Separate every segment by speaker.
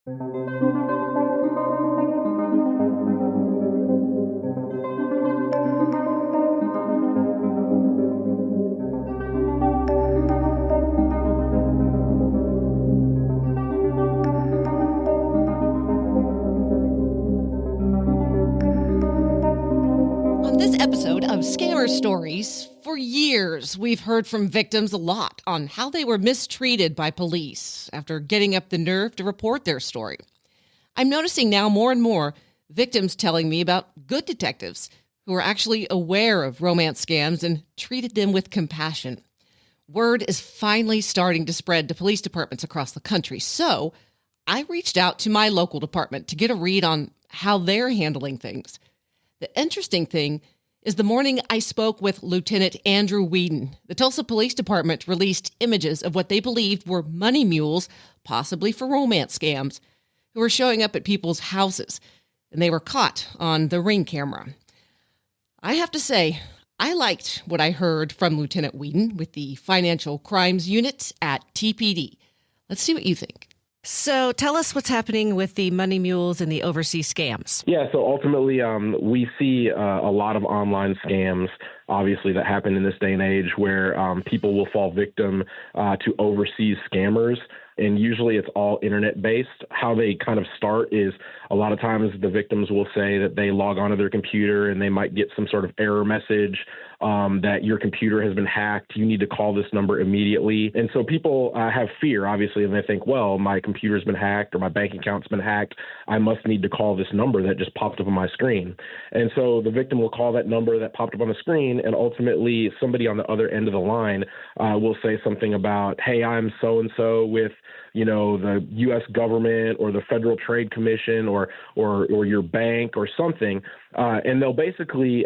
Speaker 1: On this episode of Scammer Stories, for years we've heard from victims a lot on how they were mistreated by police after getting up the nerve to report their story. I'm noticing now more and more victims telling me about good detectives who are actually aware of romance scams and treated them with compassion. Word is finally starting to spread to police departments across the country, so I reached out to my local department to get a read on how they're handling things. The interesting thing is the morning I spoke with Lieutenant Andrew Weeden, the Tulsa Police Department released images of what they believed were money mules, possibly for romance scams, who were showing up at people's houses, and they were caught on the Ring camera. I have to say, I liked what I heard from Lieutenant Weeden with the Financial Crimes Unit at TPD. Let's see what you think. So tell us what's happening with the money mules and the overseas scams.
Speaker 2: Yeah, so ultimately, we see a lot of online scams, obviously, that happen in this day and age where people will fall victim to overseas scammers. And usually it's all internet-based. How they kind of start is a lot of times the victims will say that they log onto their computer and they might get some sort of error message that your computer has been hacked. You need to call this number immediately. And so people have fear, obviously, and they think, well, my computer's been hacked or my bank account's been hacked. I must need to call this number that just popped up on my screen. And so the victim will call that number that popped up on the screen, and ultimately somebody on the other end of the line will say something about, hey, I'm so-and-so with the U.S. government or the Federal Trade Commission or your bank or something. And they'll basically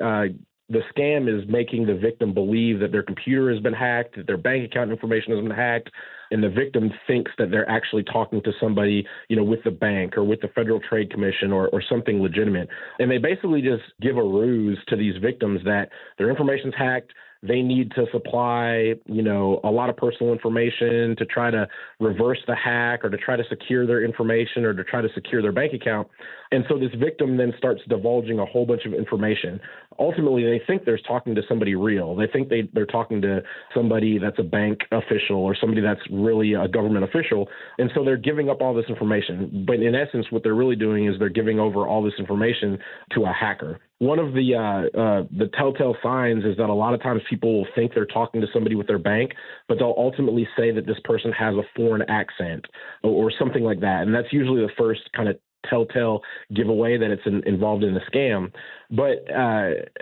Speaker 2: the scam is making the victim believe that their computer has been hacked, that their bank account information has been hacked, and the victim thinks that they're actually talking to somebody, with the bank or with the Federal Trade Commission or something legitimate. And they basically just give a ruse to these victims that their information's hacked. They need to supply, a lot of personal information to try to reverse the hack or to try to secure their information or to try to secure their bank account. And so this victim then starts divulging a whole bunch of information. Ultimately, they think they're talking to somebody real. They think they're talking to somebody that's a bank official or somebody that's really a government official. And so they're giving up all this information. But in essence, what they're really doing is they're giving over all this information to a hacker. One of the telltale signs is that a lot of times people will think they're talking to somebody with their bank, but they'll ultimately say that this person has a foreign accent or something like that. And that's usually the first kind of telltale giveaway that it's involved in the scam. But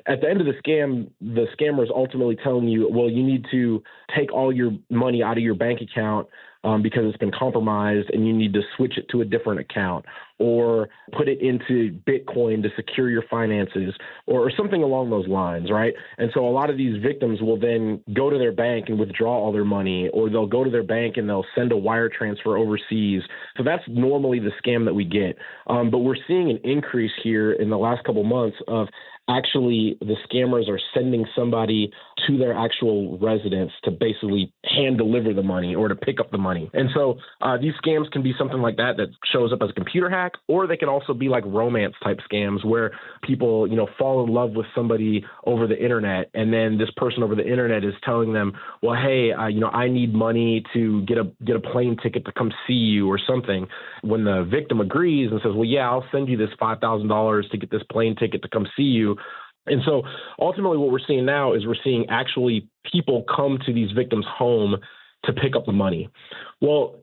Speaker 2: at the end of the scam, the scammer is ultimately telling you, well, you need to take all your money out of your bank account because it's been compromised and you need to switch it to a different account or put it into Bitcoin to secure your finances or something along those lines, right? And so a lot of these victims will then go to their bank and withdraw all their money, or they'll go to their bank and they'll send a wire transfer overseas. So that's normally the scam that we get. But we're seeing an increase here in the last couple months of actually the scammers are sending somebody to their actual residence to basically hand deliver the money or to pick up the money. And so these scams can be something like that shows up as a computer hack, or they can also be like romance type scams where people, fall in love with somebody over the internet. And then this person over the internet is telling them, well, hey, I need money to get a plane ticket to come see you or something. When the victim agrees and says, well, yeah, I'll send you this $5,000 to get this plane ticket to come see you. And so ultimately what we're seeing now is we're seeing actually people come to these victims' home to pick up the money. Well,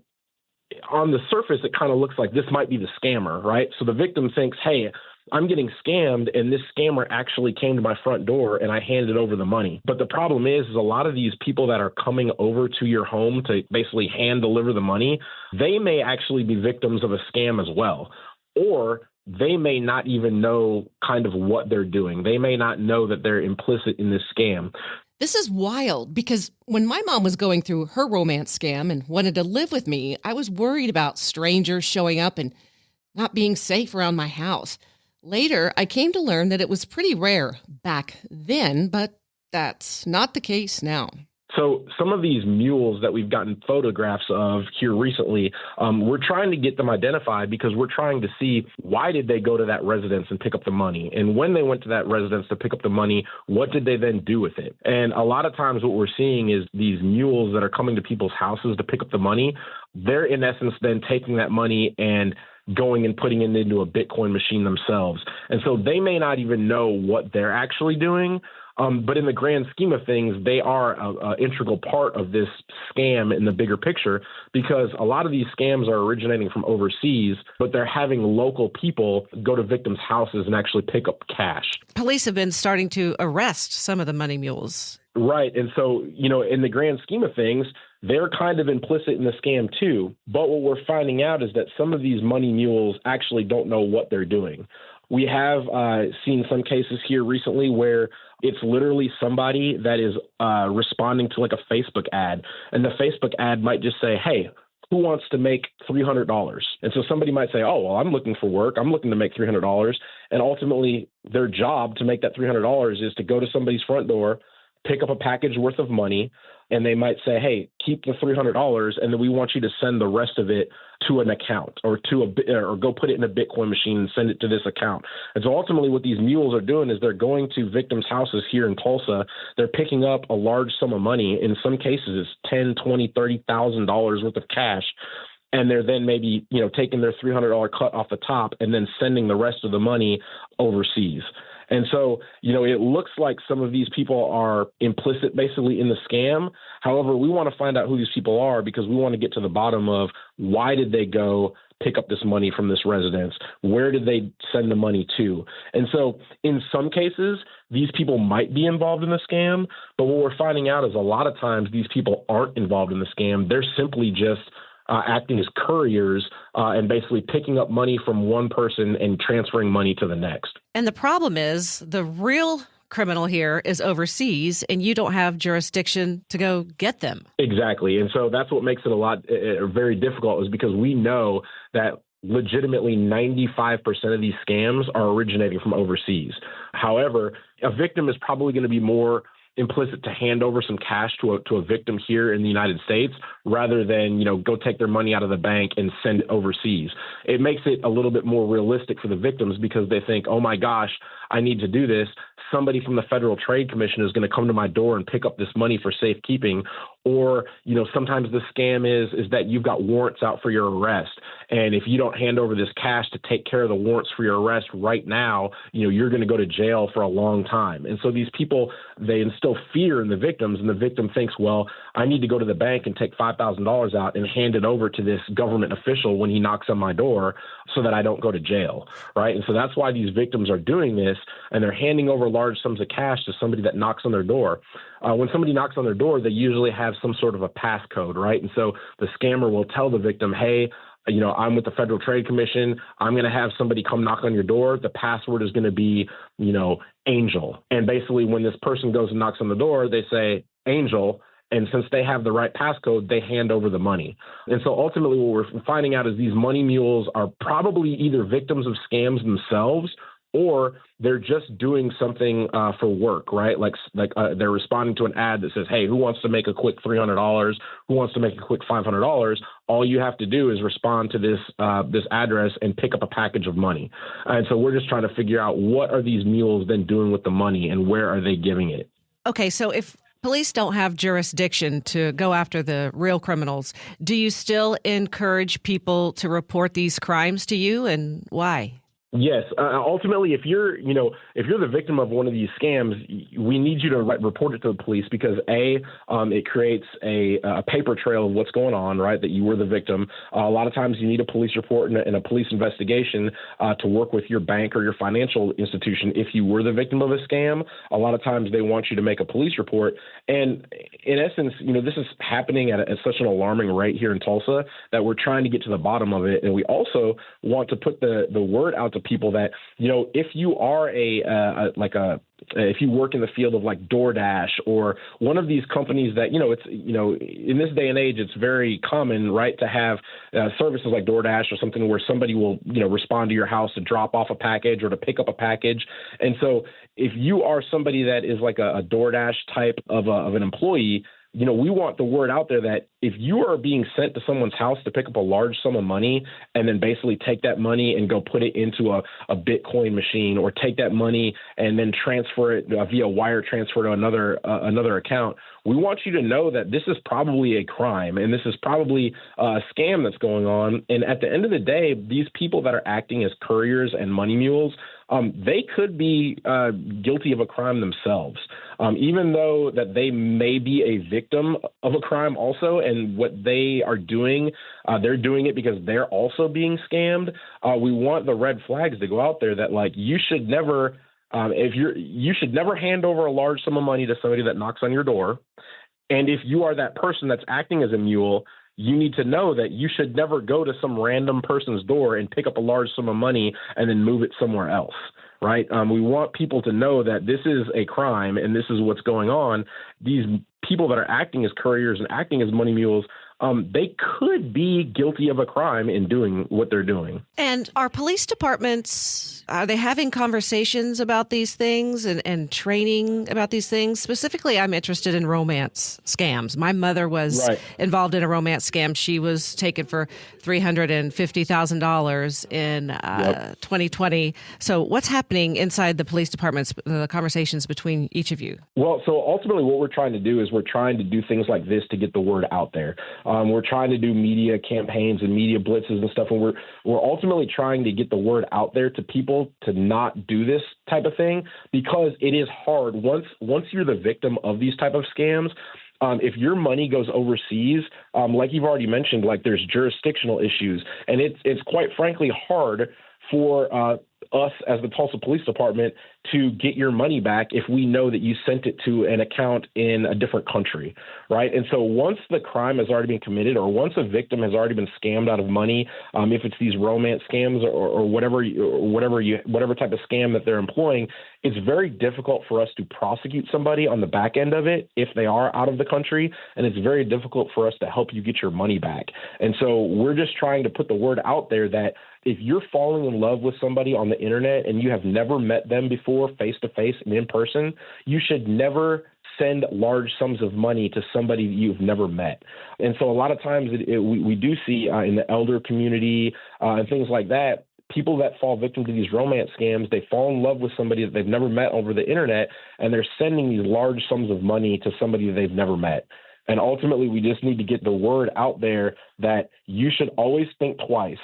Speaker 2: on the surface, it kind of looks like this might be the scammer, right? So the victim thinks, hey, I'm getting scammed, and this scammer actually came to my front door and I handed over the money. But the problem is a lot of these people that are coming over to your home to basically hand deliver the money, they may actually be victims of a scam as well. Or they may not even know kind of what they're doing. They may not know that they're implicit in this scam.
Speaker 1: This is wild because when my mom was going through her romance scam and wanted to live with me, I was worried about strangers showing up and not being safe around my house. Later, I came to learn that it was pretty rare back then, but that's not the case now.
Speaker 2: So some of these mules that we've gotten photographs of here recently, we're trying to get them identified because we're trying to see why did they go to that residence and pick up the money? And when they went to that residence to pick up the money, what did they then do with it? And a lot of times what we're seeing is these mules that are coming to people's houses to pick up the money, they're in essence then taking that money and going and putting it into a Bitcoin machine themselves. And so they may not even know what they're actually doing. But in the grand scheme of things, they are an integral part of this scam in the bigger picture, because a lot of these scams are originating from overseas, but they're having local people go to victims' houses and actually pick up cash.
Speaker 1: Police have been starting to arrest some of the money mules.
Speaker 2: Right. And so, in the grand scheme of things, they're kind of implicit in the scam too. But what we're finding out is that some of these money mules actually don't know what they're doing. We have seen some cases here recently where it's literally somebody that is responding to like a Facebook ad, and the Facebook ad might just say, hey, who wants to make $300? And so somebody might say, oh, well, I'm looking for work. I'm looking to make $300. And ultimately their job to make that $300 is to go to somebody's front door, pick up a package worth of money, and they might say, hey, keep the $300, and then we want you to send the rest of it to an account or go put it in a Bitcoin machine and send it to this account. And so ultimately what these mules are doing is they're going to victims' houses here in Tulsa. They're picking up a large sum of money. In some cases, it's $10,000, $20,000, $30,000 worth of cash. And they're then maybe, taking their $300 cut off the top and then sending the rest of the money overseas. And so, it looks like some of these people are implicit basically in the scam. However, we want to find out who these people are because we want to get to the bottom of why did they go pick up this money from this residence? Where did they send the money to? And so in some cases, these people might be involved in the scam. But what we're finding out is a lot of times these people aren't involved in the scam. They're simply just acting as couriers and basically picking up money from one person and transferring money to the next.
Speaker 1: And the problem is the real criminal here is overseas and you don't have jurisdiction to go get them.
Speaker 2: Exactly. And so that's what makes it a lot very difficult, is because we know that legitimately 95% of these scams are originating from overseas. However, a victim is probably going to be more implicit to hand over some cash to a victim here in the United States rather than, go take their money out of the bank and send it overseas. It makes it a little bit more realistic for the victims because they think, oh my gosh, I need to do this. Somebody from the Federal Trade Commission is going to come to my door and pick up this money for safekeeping. Or, sometimes the scam is that you've got warrants out for your arrest. And if you don't hand over this cash to take care of the warrants for your arrest right now, you're going to go to jail for a long time. And so these people, they instill fear in the victims, and the victim thinks, well, I need to go to the bank and take $5,000 out and hand it over to this government official when he knocks on my door so that I don't go to jail, right? And so that's why these victims are doing this, and they're handing over large sums of cash to somebody that knocks on their door. When somebody knocks on their door, they usually have some sort of a passcode, right? And so the scammer will tell the victim, hey, I'm with the Federal Trade Commission. I'm going to have somebody come knock on your door. The password is going to be, Angel. And basically when this person goes and knocks on the door, they say Angel. And since they have the right passcode, they hand over the money. And so ultimately what we're finding out is these money mules are probably either victims of scams themselves, or they're just doing something for work, right? Like they're responding to an ad that says, hey, who wants to make a quick $300? Who wants to make a quick $500? All you have to do is respond to this address and pick up a package of money. And so we're just trying to figure out what are these mules then doing with the money and where are they giving it?
Speaker 1: Okay, so if police don't have jurisdiction to go after the real criminals, do you still encourage people to report these crimes to you, and why?
Speaker 2: Yes. Ultimately, if you're the victim of one of these scams, we need you to report it to the police because it creates a paper trail of what's going on, right? That you were the victim. A lot of times you need a police report and a police investigation to work with your bank or your financial institution. If you were the victim of a scam, a lot of times they want you to make a police report. And in essence, this is happening at such an alarming rate here in Tulsa that we're trying to get to the bottom of it. And we also want to put the word out to people that, if you are if you work in the field of like DoorDash or one of these companies that, in this day and age, it's very common, right, to have services like DoorDash or something where somebody will, respond to your house to drop off a package or to pick up a package. And so if you are somebody that is like a DoorDash type of an employee, we want the word out there that if you are being sent to someone's house to pick up a large sum of money and then basically take that money and go put it into a Bitcoin machine, or take that money and then transfer it via wire transfer to another account, we want you to know that this is probably a crime and this is probably a scam that's going on. And at the end of the day, these people that are acting as couriers and money mules, they could be guilty of a crime themselves, even though that they may be a victim of a crime also. And what they are doing, they're doing it because they're also being scammed. We want the red flags to go out there that, like, you should never you should never hand over a large sum of money to somebody that knocks on your door. And if you are that person that's acting as a mule, you need to know that you should never go to some random person's door and pick up a large sum of money and then move it somewhere else, right? We want people to know that this is a crime and this is what's going on. These people that are acting as couriers and acting as money mules, they could be guilty of a crime in doing what they're doing.
Speaker 1: And are police departments, are they having conversations about these things and training about these things? Specifically, I'm interested in romance scams. My mother was involved in a romance scam. She was taken for $350,000 in 2020. So what's happening inside the police departments, the conversations between each of you?
Speaker 2: Well, so ultimately what we're trying to do is we're trying to do things like this to get the word out there. We're trying to do media campaigns and media blitzes and stuff, and we're ultimately trying to get the word out there to people to not do this type of thing, because it is hard once you're the victim of these type of scams. If your money goes overseas, like you've already mentioned, like there's jurisdictional issues, and it's quite frankly hard for us as the Tulsa Police Department to get your money back if we know that you sent it to an account in a different country, right? And so once the crime has already been committed, or once a victim has already been scammed out of money, if it's these romance scams or whatever type of scam that they're employing, it's very difficult for us to prosecute somebody on the back end of it if they are out of the country, and it's very difficult for us to help you get your money back. And so we're just trying to put the word out there that if you're falling in love with somebody on the internet and you have never met them before face-to-face and in person, you should never send large sums of money to somebody that you've never met. And so a lot of times we do see in the elder community and things like that, people that fall victim to these romance scams, they fall in love with somebody that they've never met over the internet, and they're sending these large sums of money to somebody that they've never met. And ultimately, we just need to get the word out there that you should always think twice.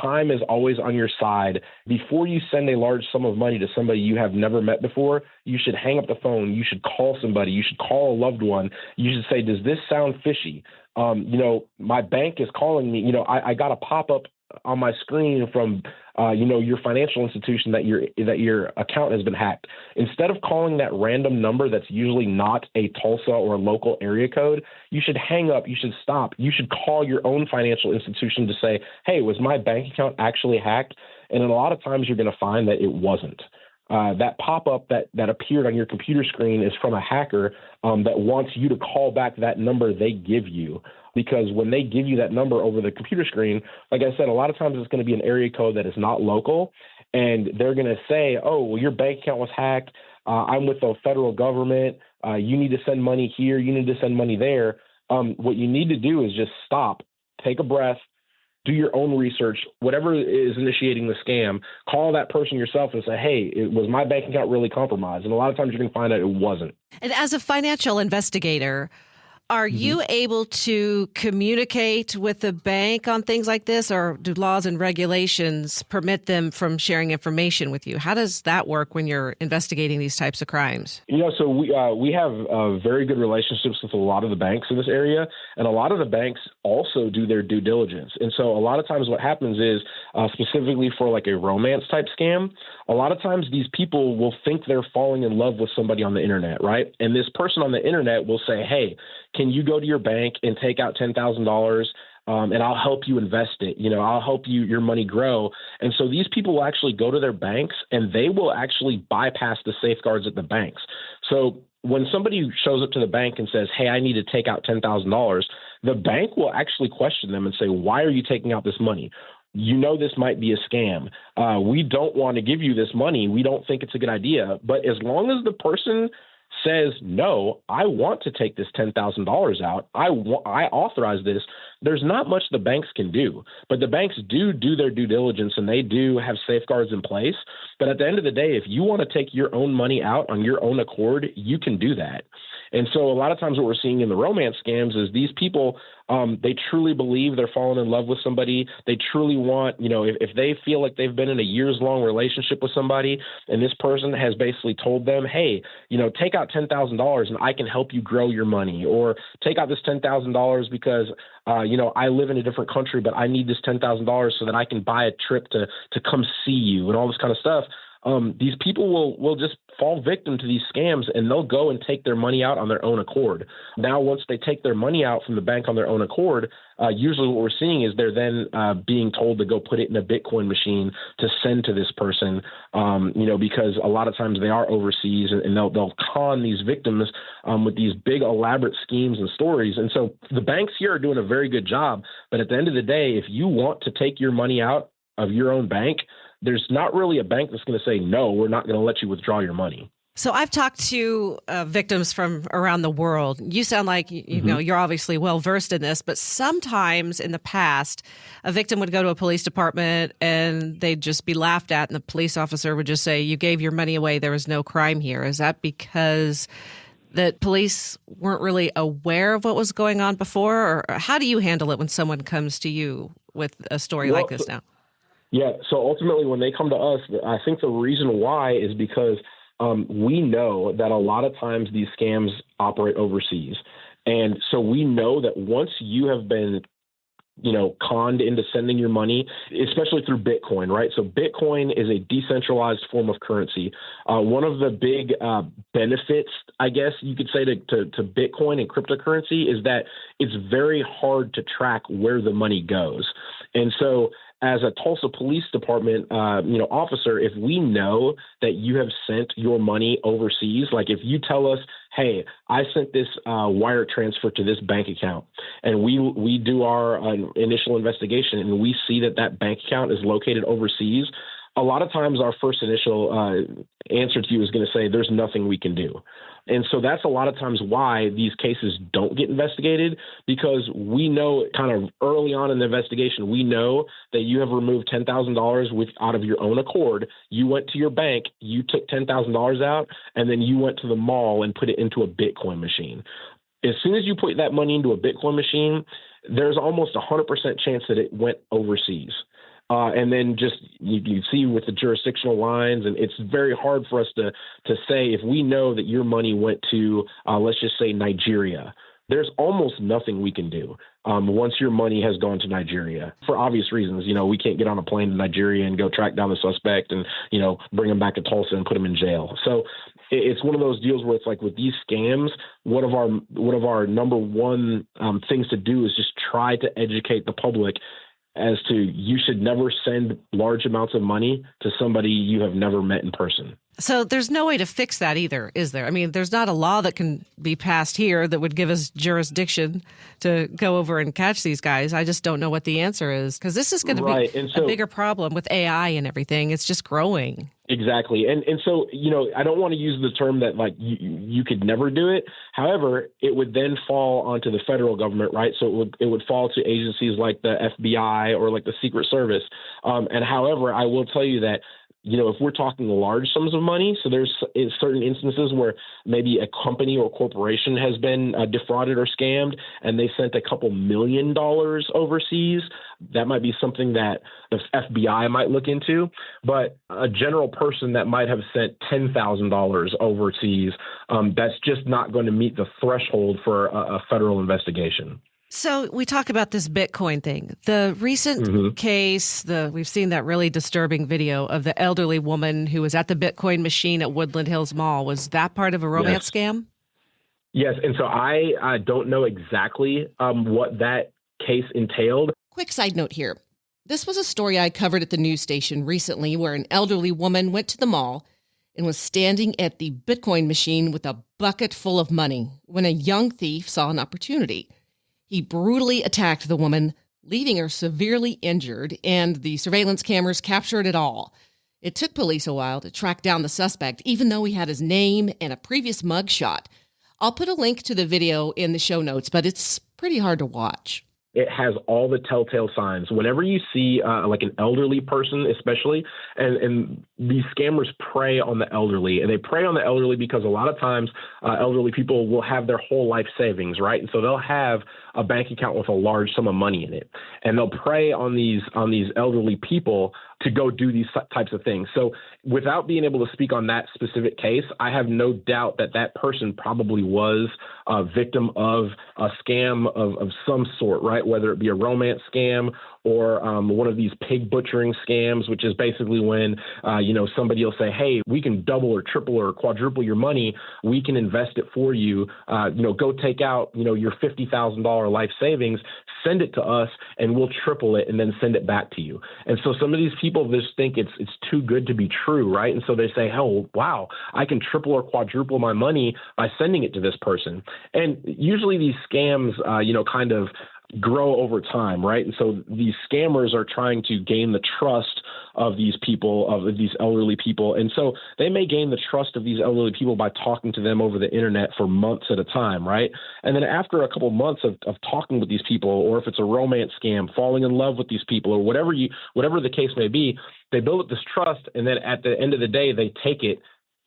Speaker 2: Time is always on your side. Before you send a large sum of money to somebody you have never met before, you should hang up the phone. You should call somebody. You should call a loved one. You should say, does this sound fishy? My bank is calling me. I got a pop-up on my screen from, your financial institution that your account has been hacked. Instead of calling that random number that's usually not a Tulsa or a local area code, you should hang up. You should stop. You should call your own financial institution to say, hey, was my bank account actually hacked? And then a lot of times you're going to find that it wasn't. That pop-up that appeared on your computer screen is from a hacker that wants you to call back that number they give you. Because when they give you that number over the computer screen, like I said, a lot of times it's going to be an area code that is not local, and they're going to say, oh, well, your bank account was hacked. I'm with the federal government. You need to send money here. You need to send money there. What you need to do is just stop, take a breath, do your own research, whatever is initiating the scam, call that person yourself and say, hey, was my bank account really compromised? And a lot of times you're going to find out it wasn't.
Speaker 1: And as a financial investigator, are you able to communicate with the bank on things like this, or do laws and regulations permit them from sharing information with you? How does that work when you're investigating these types of crimes?
Speaker 2: So we have very good relationships with a lot of the banks in this area, and a lot of the banks also do their due diligence. And so a lot of times what happens is, specifically for like a romance type scam, a lot of times these people will think they're falling in love with somebody on the internet, right? And this person on the internet will say, hey, can you go to your bank and take out $10,000 and I'll help you invest it? I'll help your money grow. And so these people will actually go to their banks and they will actually bypass the safeguards at the banks. So when somebody shows up to the bank and says, hey, I need to take out $10,000, the bank will actually question them and say, why are you taking out this money? This might be a scam. We don't want to give you this money. We don't think it's a good idea. But as long as the person says, no, I want to take this $10,000 out. I authorize this. There's not much the banks can do, but the banks do their due diligence and they do have safeguards in place. But at the end of the day, if you want to take your own money out on your own accord, you can do that. And so a lot of times what we're seeing in the romance scams is these people, they truly believe they're falling in love with somebody. They truly want, if they feel like they've been in a years-long relationship with somebody and this person has basically told them, hey, take out $10,000 and I can help you grow your money, or take out this $10,000 because, I live in a different country, but I need this $10,000 so that I can buy a trip to come see you and all this kind of stuff. These people will just fall victim to these scams and they'll go and take their money out on their own accord. Now, once they take their money out from the bank on their own accord, usually what we're seeing is they're then being told to go put it in a Bitcoin machine to send to this person, because a lot of times they are overseas and they'll con these victims with these big elaborate schemes and stories. And so the banks here are doing a very good job. But at the end of the day, if you want to take your money out of your own bank, there's not really a bank that's going to say, no, we're not going to let you withdraw your money.
Speaker 1: So I've talked to victims from around the world. You sound like, you know, you're obviously well versed in this, but sometimes in the past, a victim would go to a police department and they'd just be laughed at and the police officer would just say, you gave your money away. There was no crime here. Is that because that police weren't really aware of what was going on before? Or how do you handle it when someone comes to you with a story like this now?
Speaker 2: Yeah. So ultimately, when they come to us, I think the reason why is because we know that a lot of times these scams operate overseas. And so we know that once you have been, conned into sending your money, especially through Bitcoin, right? So Bitcoin is a decentralized form of currency. One of the big benefits, I guess you could say, to Bitcoin and cryptocurrency is that it's very hard to track where the money goes. And so as a Tulsa Police Department, officer, if we know that you have sent your money overseas, like if you tell us, hey, I sent this wire transfer to this bank account, and we do our initial investigation and we see that bank account is located overseas, a lot of times our first initial answer to you is going to say there's nothing we can do. And so that's a lot of times why these cases don't get investigated, because we know kind of early on in the investigation, we know that you have removed $10,000 out of your own accord. You went to your bank, you took $10,000 out, and then you went to the mall and put it into a Bitcoin machine. As soon as you put that money into a Bitcoin machine, there's almost 100% chance that it went overseas. And then just you see with the jurisdictional lines, and it's very hard for us to say if we know that your money went to, let's just say, Nigeria. There's almost nothing we can do once your money has gone to Nigeria for obvious reasons. We can't get on a plane to Nigeria and go track down the suspect and, bring him back to Tulsa and put him in jail. So it's one of those deals where it's like with these scams, one of our number one things to do is just try to educate the public as to you should never send large amounts of money to somebody you have never met in person.
Speaker 1: So there's no way to fix that either, is there? I mean, there's not a law that can be passed here that would give us jurisdiction to go over and catch these guys. I just don't know what the answer is, because this is going to be a bigger problem with AI and everything. It's just growing. Exactly.
Speaker 2: And so, I don't want to use the term that like you could never do it. However, it would then fall onto the federal government, right? So it would fall to agencies like the FBI or like the Secret Service. And however, I will tell you that if we're talking large sums of money, so there's certain instances where maybe a company or corporation has been defrauded or scammed and they sent a couple $1 million overseas, that might be something that the FBI might look into. But a general person that might have sent $10,000 overseas, that's just not going to meet the threshold for a federal investigation.
Speaker 1: So we talk about this Bitcoin thing. The recent case, we've seen that really disturbing video of the elderly woman who was at the Bitcoin machine at Woodland Hills Mall. Was that part of a romance scam?
Speaker 2: Yes. And so I don't know exactly what that case entailed.
Speaker 1: Quick side note here. This was a story I covered at the news station recently where an elderly woman went to the mall and was standing at the Bitcoin machine with a bucket full of money when a young thief saw an opportunity. He brutally attacked the woman, leaving her severely injured, and the surveillance cameras captured it all. It took police a while to track down the suspect, even though he had his name and a previous mugshot. I'll put a link to the video in the show notes, but it's pretty hard to watch.
Speaker 2: It has all the telltale signs. Whenever you see like an elderly person, especially, and these scammers prey on the elderly, and they prey on the elderly because a lot of times elderly people will have their whole life savings, right? And so they'll have a bank account with a large sum of money in it, and they'll prey on these elderly people to go do these types of things. So without being able to speak on that specific case, I have no doubt that that person probably was a victim of a scam of some sort, right? Whether it be a romance scam or one of these pig butchering scams, which is basically when, somebody will say, hey, we can double or triple or quadruple your money. We can invest it for you. Go take out, your $50,000 life savings, send it to us, and we'll triple it and then send it back to you. And so some of these people just think it's too good to be true, right? And so they say, oh, wow, I can triple or quadruple my money by sending it to this person. And usually these scams, kind of grow over time, right? And so these scammers are trying to gain the trust of these people, of these elderly people. And so they may gain the trust of these elderly people by talking to them over the internet for months at a time, right? And then after a couple of months of talking with these people, or if it's a romance scam, falling in love with these people, or whatever the case may be, they build up this trust. And then at the end of the day, they take it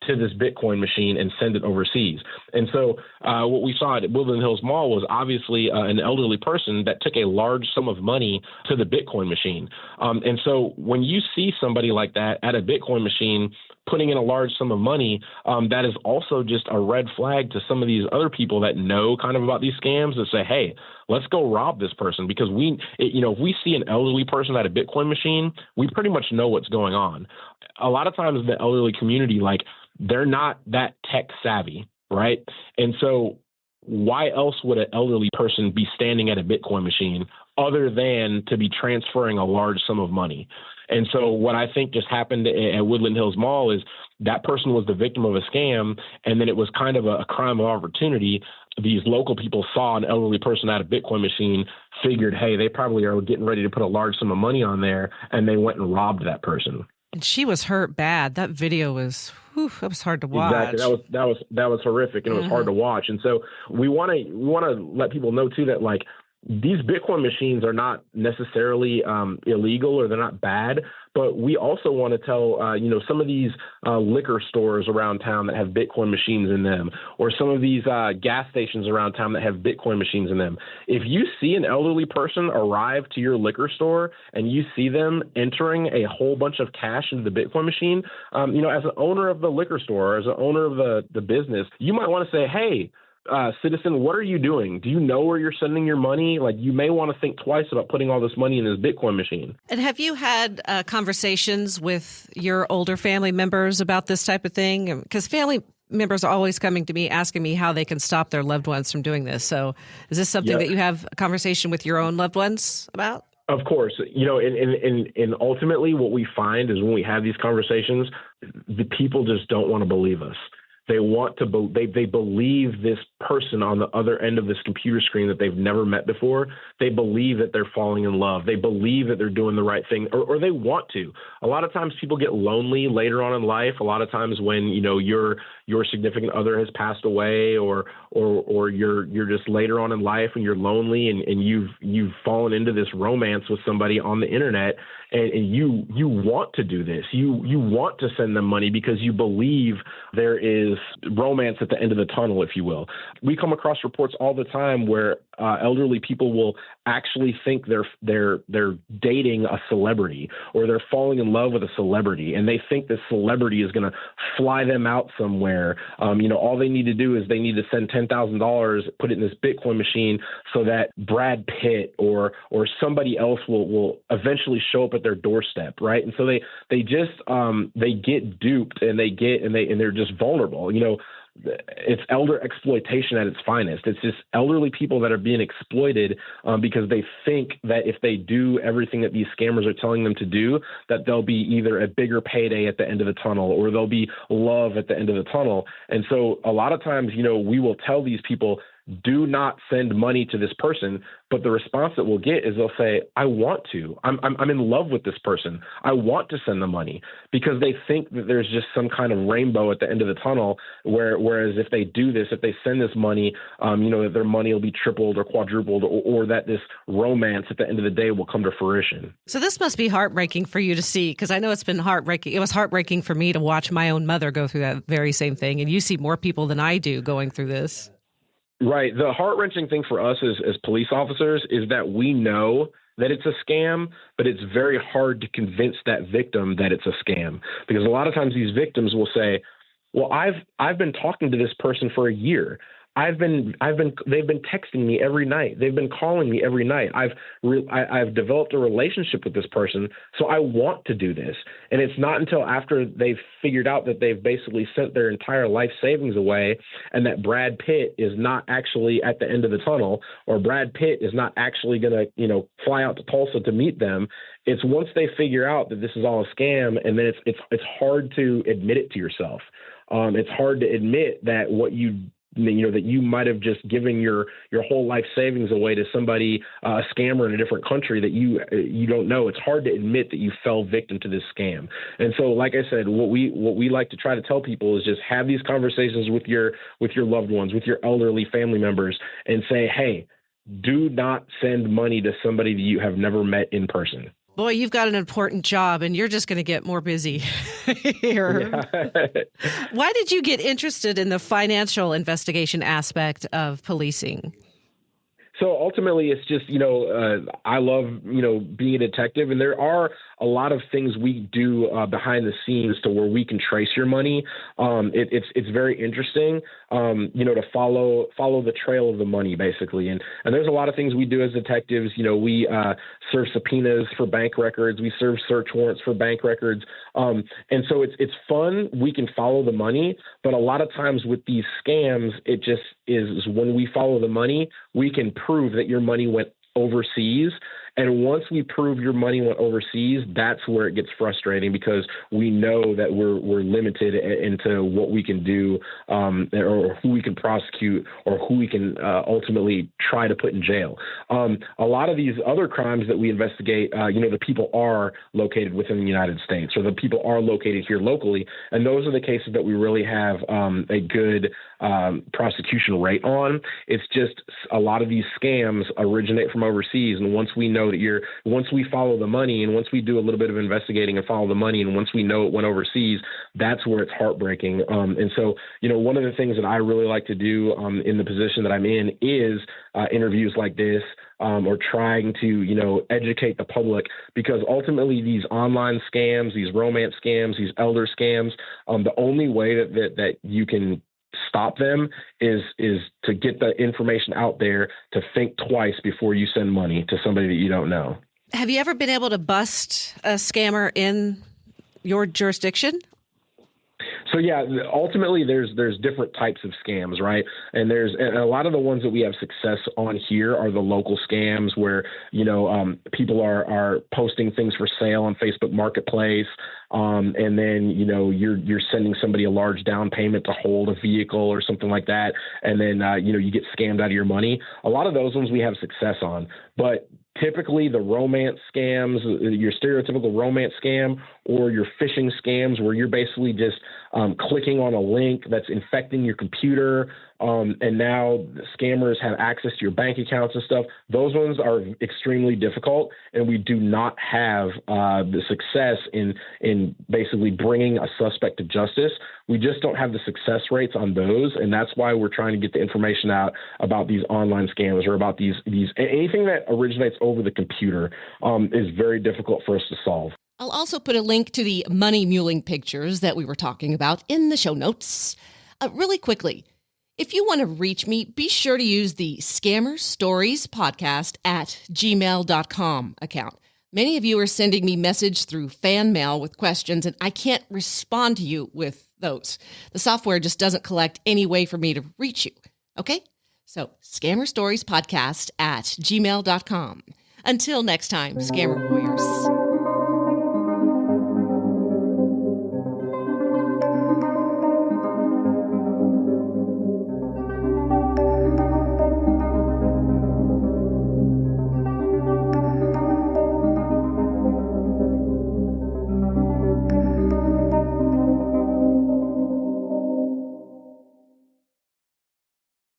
Speaker 2: to this Bitcoin machine and send it overseas. And so what we saw at Woodland Hills Mall was obviously an elderly person that took a large sum of money to the Bitcoin machine. And so when you see somebody like that at a Bitcoin machine putting in a large sum of money, that is also just a red flag to some of these other people that know kind of about these scams that say, hey, let's go rob this person, because if we see an elderly person at a Bitcoin machine, we pretty much know what's going on. A lot of times the elderly community, they're not that tech savvy, right? And so why else would an elderly person be standing at a Bitcoin machine other than to be transferring a large sum of money? And so what I think just happened at Woodland Hills Mall is that person was the victim of a scam, and then it was kind of a crime of opportunity. These local people saw an elderly person at a Bitcoin machine, figured, hey, they probably are getting ready to put a large sum of money on there, and they went and robbed that person.
Speaker 1: And she was hurt bad. That video was, that was hard to watch.
Speaker 2: Exactly. That was horrific, and it was hard to watch. And so we want to let people know too that these Bitcoin machines are not necessarily illegal, or they're not bad, but we also want to tell, some of these liquor stores around town that have Bitcoin machines in them, or some of these gas stations around town that have Bitcoin machines in them. If you see an elderly person arrive to your liquor store and you see them entering a whole bunch of cash into the Bitcoin machine, as an owner of the liquor store, or as an owner of the business, you might want to say, hey, citizen, what are you doing? Do you know where you're sending your money? You may want to think twice about putting all this money in this Bitcoin machine.
Speaker 1: And have you had conversations with your older family members about this type of thing? Because family members are always coming to me asking me how they can stop their loved ones from doing this. So is this something that you have a conversation with your own loved ones about?
Speaker 2: Of course, and ultimately what we find is when we have these conversations, the people just don't want to believe us. They want to they believe this person on the other end of this computer screen that they've never met before. They believe that they're falling in love. They believe that they're doing the right thing, or they want to. A lot of times people get lonely later on in life. A lot of times when your significant other has passed away, or you're just later on in life and you're lonely and you've fallen into this romance with somebody on the internet, and you want to do this. You want to send them money because you believe there is romance at the end of the tunnel, if you will. We come across reports all the time where elderly people will actually think they're dating a celebrity, or they're falling in love with a celebrity, and they think this celebrity is going to fly them out somewhere. All they need to do is they need to send $10,000, put it in this Bitcoin machine, so that Brad Pitt or somebody else will eventually show up at their doorstep, right? And so they get duped, and they're just vulnerable. It's elder exploitation at its finest. It's just elderly people that are being exploited because they think that if they do everything that these scammers are telling them to do, that there'll be either a bigger payday at the end of the tunnel, or there'll be love at the end of the tunnel. And so a lot of times, we will tell these people, do not send money to this person. But the response that we'll get is they'll say, I want to. I'm in love with this person. I want to send the money, because they think that there's just some kind of rainbow at the end of the tunnel, whereas if they do this, if they send this money, that their money will be tripled or quadrupled, or that this romance at the end of the day will come to fruition.
Speaker 1: So this must be heartbreaking for you to see, because I know it's been heartbreaking. It was heartbreaking for me to watch my own mother go through that very same thing. And you see more people than I do going through this.
Speaker 2: Right. The heart-wrenching thing for us as police officers is that we know that it's a scam, but it's very hard to convince that victim that it's a scam, because a lot of times these victims will say, well, I've been talking to this person for a year. They've been texting me every night. They've been calling me every night. I've developed a relationship with this person, so I want to do this. And it's not until after they've figured out that they've basically sent their entire life savings away, and that Brad Pitt is not actually at the end of the tunnel, or Brad Pitt is not actually going to, fly out to Tulsa to meet them. It's once they figure out that this is all a scam, and then it's hard to admit it to yourself. It's hard to admit that that you might have just given your whole life savings away to somebody, a scammer in a different country that you don't know. It's hard to admit that you fell victim to this scam. And so, like I said, what we like to try to tell people is just have these conversations with your loved ones, with your elderly family members, and say, hey, do not send money to somebody that you have never met in person.
Speaker 1: Boy, you've got an important job, and you're just going to get more busy here.
Speaker 2: Yeah.
Speaker 1: Why did you get interested in the financial investigation aspect of policing?
Speaker 2: So ultimately, it's just, I love, being a detective, and there are a lot of things we do behind the scenes to where we can trace your money. It's very interesting, to follow the trail of the money, basically. And there's a lot of things we do as detectives. We serve subpoenas for bank records. We serve search warrants for bank records. And so it's fun. We can follow the money, but a lot of times with these scams, it just is when we follow the money, we can prove that your money went overseas. And once we prove your money went overseas, that's where it gets frustrating, because we know that we're limited into what we can do, or who we can prosecute, or who we can ultimately try to put in jail. A lot of these other crimes that we investigate, the people are located within the United States, or the people are located here locally. And those are the cases that we really have a good prosecution rate on. It's just a lot of these scams originate from overseas. And once we know that once we follow the money, and once we do a little bit of investigating and follow the money, and once we know it went overseas, that's where it's heartbreaking. And so, one of the things that I really like to do in the position that I'm in is interviews like this, or trying to, educate the public, because ultimately these online scams, these romance scams, these elder scams, the only way that you can stop them is to get the information out there, to think twice before you send money to somebody that you don't know.
Speaker 1: Have you ever been able to bust a scammer in your jurisdiction?
Speaker 2: So yeah, ultimately there's different types of scams, right? And a lot of the ones that we have success on here are the local scams where, people are posting things for sale on Facebook Marketplace. And then, you're sending somebody a large down payment to hold a vehicle or something like that. And then, you get scammed out of your money. A lot of those ones we have success on, but typically the romance scams, your stereotypical romance scam, or your phishing scams where you're basically just clicking on a link that's infecting your computer, and now the scammers have access to your bank accounts and stuff. Those ones are extremely difficult, and we do not have the success in basically bringing a suspect to justice. We just don't have the success rates on those, and that's why we're trying to get the information out about these online scams, or about these anything that originates over the computer is very difficult for us to solve.
Speaker 1: I'll also put a link to the money muling pictures that we were talking about in the show notes. Really quickly, if you want to reach me, be sure to use the Scammer Stories Podcast at gmail.com account. Many of you are sending me message through fan mail with questions, and I can't respond to you with those. The software just doesn't collect any way for me to reach you. Okay? So, Scammer Stories Podcast at gmail.com. Until next time, Scammer Warriors.